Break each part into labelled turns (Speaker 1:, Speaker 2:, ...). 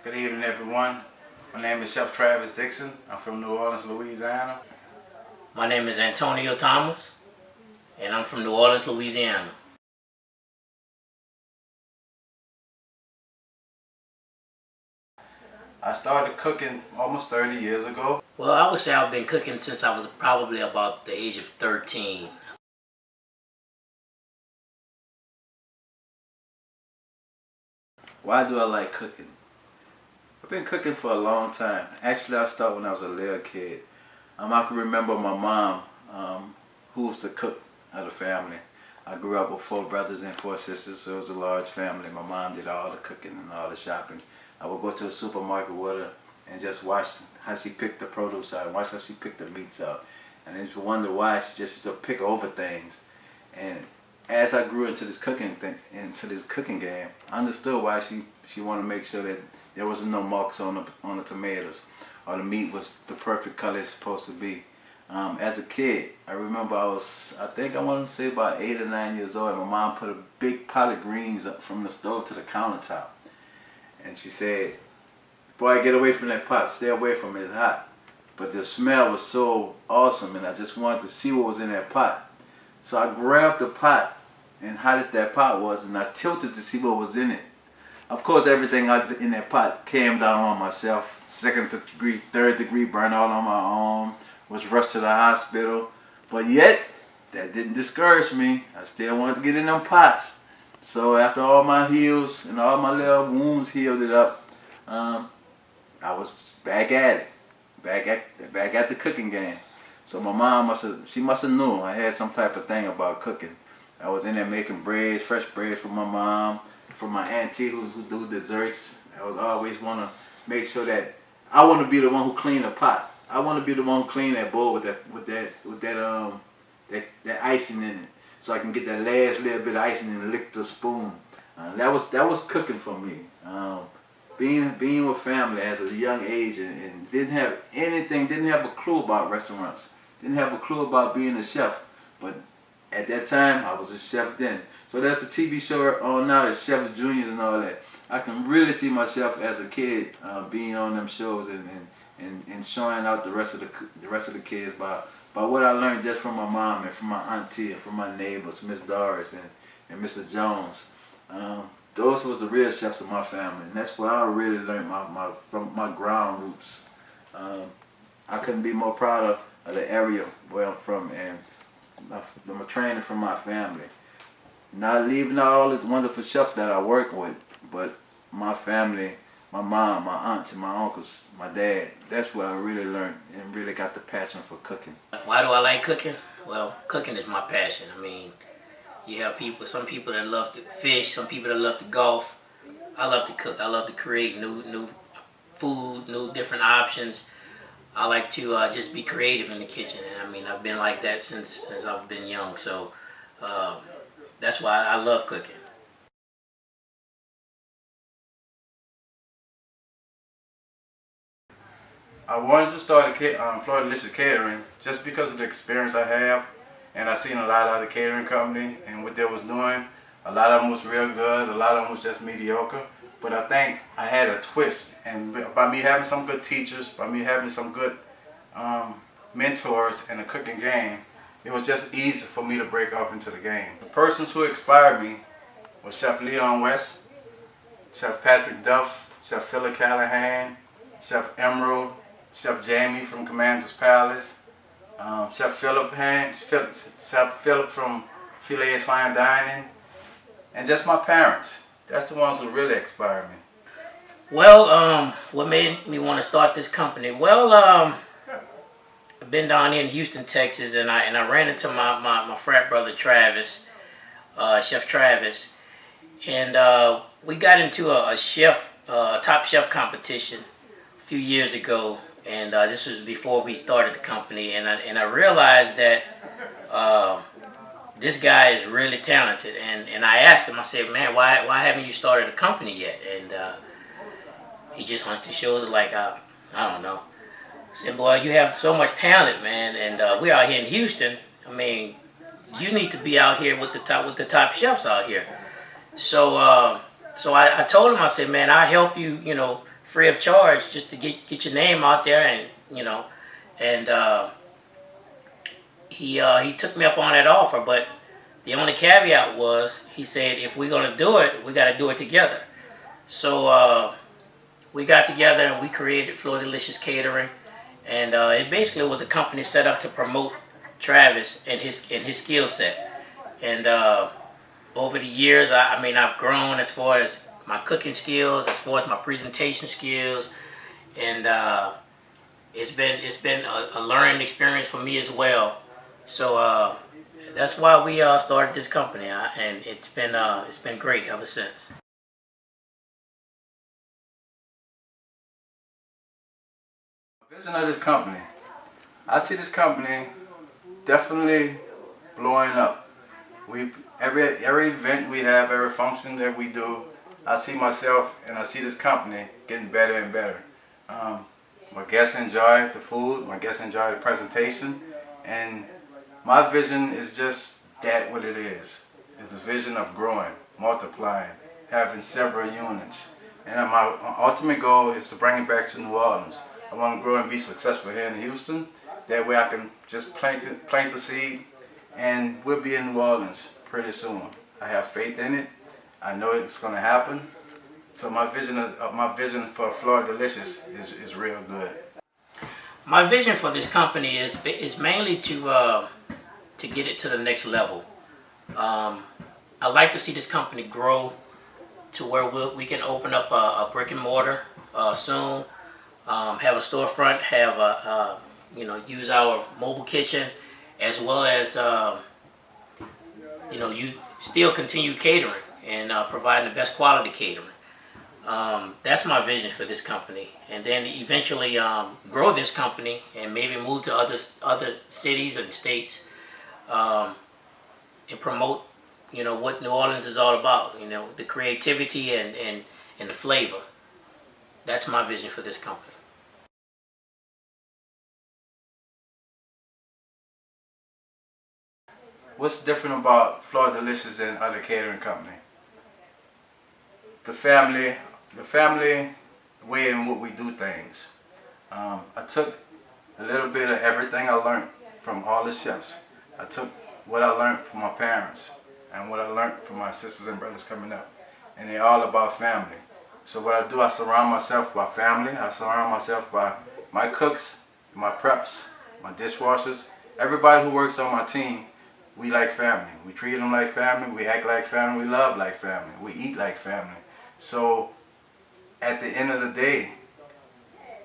Speaker 1: Good evening, everyone. My name is Chef Travis Dixon. I'm from New Orleans, Louisiana.
Speaker 2: My name is Antonio Thomas, and I'm from New Orleans, Louisiana.
Speaker 1: I started cooking almost 30 years ago.
Speaker 2: Well, I would say I've been cooking since I was probably about the age of 13.
Speaker 1: Why do I like cooking? I've been cooking for a long time. Actually, I started when I was a little kid. I can remember my mom, who was the cook of the family. I grew up with 4 brothers and 4 sisters, so it was a large family. My mom did all the cooking and all the shopping. I would go to the supermarket with her and just watch how she picked the produce out, watch how she picked the meats out. And then you wonder why she just used to pick over things. And as I grew into this cooking game, I understood why she wanted to make sure that there wasn't no marks on the tomatoes, or the meat was the perfect color it's supposed to be. As a kid, I remember I want to say about 8 or 9 years old, and my mom put a big pot of greens up from the stove to the countertop. And she said, "Boy, get away from that pot, stay away from it, it's hot." But the smell was so awesome, and I just wanted to see what was in that pot. So I grabbed the pot, and hot as that pot was, and I tilted to see what was in it. Of course, everything in that pot came down on myself. 2nd degree, 3rd degree burn all on my arm. Was rushed to the hospital. But yet, that didn't discourage me. I still wanted to get in them pots. So after all my heals and all my little wounds healed it up, I was back at it. Back at the cooking game. So my mom must have knew I had some type of thing about cooking. I was in there making breads, fresh breads for my mom, for my auntie who do desserts. I was always want to make sure that I want to be the one who clean the pot. I want to be the one who clean that bowl with that icing in it, so I can get that last little bit of icing and lick the spoon. That was cooking for me. Being with family as a young age and didn't have a clue about restaurants, didn't have a clue about being a chef, but at that time I was a chef then. So that's the TV show on now, it's Chef Juniors and all that. I can really see myself as a kid being on them shows and showing out the rest of the kids by what I learned just from my mom and from my auntie and from my neighbors, Miss Doris and Mr. Jones. Those was the real chefs of my family, and that's where I really learned from my ground roots. I couldn't be more proud of the area where I'm from and my training from my family. Not leaving out all the wonderful chefs that I work with, but my family, my mom, my aunts, and my uncles, my dad. That's where I really learned and really got the passion for cooking.
Speaker 2: Why do I like cooking? Well, cooking is my passion. I mean, you have some people that love to fish, some people that love to golf. I love to cook. I love to create new food, new different options. I like to just be creative in the kitchen, and I mean, I've been like that since I've been young. So that's why I love cooking.
Speaker 1: I wanted to start Florida Delicious Catering just because of the experience I have, and I seen a lot of other catering company and what they was doing. A lot of them was real good, a lot of them was just mediocre. But I think I had a twist, and by me having some good teachers, by me having some good mentors in the cooking game, it was just easy for me to break off into the game. The persons who inspired me was Chef Leon West, Chef Patrick Duff, Chef Philip Callahan, Chef Emerald, Chef Jamie from Commander's Palace, Chef Philip from Filet's Fine Dining, and just my parents. That's the ones who really inspired me.
Speaker 2: Well, what made me want to start this company? Well, I've been down here in Houston, Texas, and I ran into my frat brother Travis, Chef Travis, and we got into a top chef competition a few years ago, and this was before we started the company, and I realized that this guy is really talented, and I asked him, I said, "Man, why haven't you started a company yet?" And he just hunched his shoulders like, I don't know. I said, "Boy, you have so much talent, man, and we're out here in Houston. I mean, you need to be out here with the top chefs out here." So I told him, I said, "Man, I'll help you, free of charge, just to get your name out there, and you know, and he took me up on that offer. But the only caveat was, he said, if we're gonna do it, we got to do it together. So we got together and we created Floor Delicious Catering, and it basically was a company set up to promote Travis and his skill set. And over the years, I mean, I've grown as far as my cooking skills, as far as my presentation skills, and it's been a learning experience for me as well. So that's why we started this company, and it's been great ever since.
Speaker 1: Vision of this company. I see this company definitely blowing up. Every event we have, every function that we do, I see myself and I see this company getting better and better. My guests enjoy the food, my guests enjoy the presentation, and my vision is just that what it is. It's a vision of growing, multiplying, having several units. And my ultimate goal is to bring it back to New Orleans. I want to grow and be successful here in Houston. That way I can just plant the seed, and we'll be in New Orleans pretty soon. I have faith in it. I know it's going to happen. So my vision for Floor Delicious is real good.
Speaker 2: My vision for this company is mainly to get it to the next level. I'd like to see this company grow to where we can open up a brick and mortar soon. Have a storefront, have use our mobile kitchen, as well as you still continue catering and providing the best quality catering. That's my vision for this company, and then eventually grow this company and maybe move to other cities and states, and promote what New Orleans is all about. The creativity and the flavor. That's my vision for this company.
Speaker 1: What's different about Floor Delicious and other catering company? The family way in what we do things. I took a little bit of everything I learned from all the chefs. I took what I learned from my parents and what I learned from my sisters and brothers coming up. And they're all about family. So what I do, I surround myself by family. I surround myself by my cooks, my preps, my dishwashers. Everybody who works on my team, we like family. We treat them like family. We act like family. We love like family. We eat like family. So at the end of the day,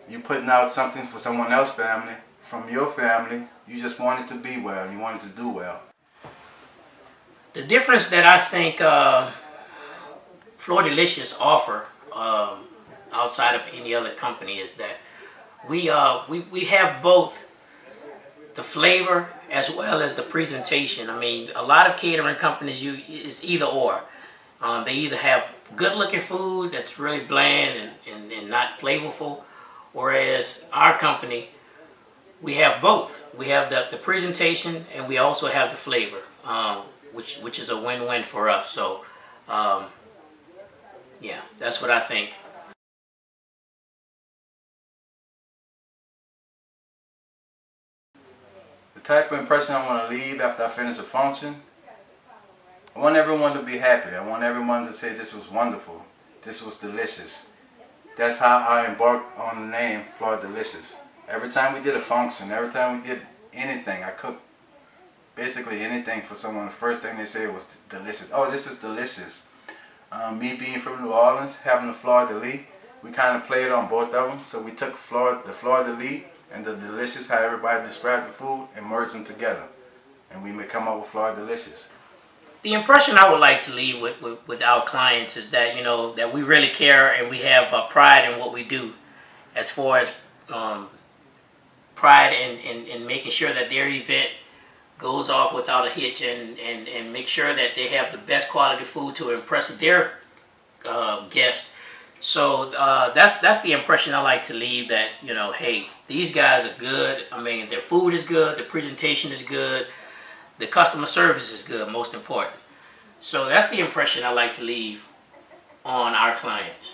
Speaker 1: you putting out something for someone else's family, from your family, you just want it to be well. You want it to do well.
Speaker 2: The difference that I think Floor Delicious offer outside of any other company is that we have both the flavor as well as the presentation. I mean, a lot of catering companies, it's either or. They either have good looking food that's really bland and not flavorful, whereas our company, we have both. We have the presentation and we also have the flavor, which is a win-win for us. So yeah, that's what I think.
Speaker 1: The type of impression I want to leave after I finish a function, I want everyone to be happy. I want everyone to say this was wonderful. This was delicious. That's how I embarked on the name Floor Delicious. Every time we did a function, every time we did anything, I cooked basically anything for someone, the first thing they said was delicious. Oh, this is delicious. Me being from New Orleans, having the Fleur de Lis, we kind of played on both of them. So we took the Fleur de Lis and the delicious, how everybody described the food, and merged them together. And we may come up with Fleur Delicious.
Speaker 2: The impression I would like to leave with our clients is that, that we really care and we have pride in what we do, as far as pride in making sure that their event goes off without a hitch, and make sure that they have the best quality food to impress their guests. So that's the impression I like to leave, that, hey, these guys are good. I mean, their food is good, the presentation is good, the customer service is good, most important. So that's the impression I like to leave on our clients.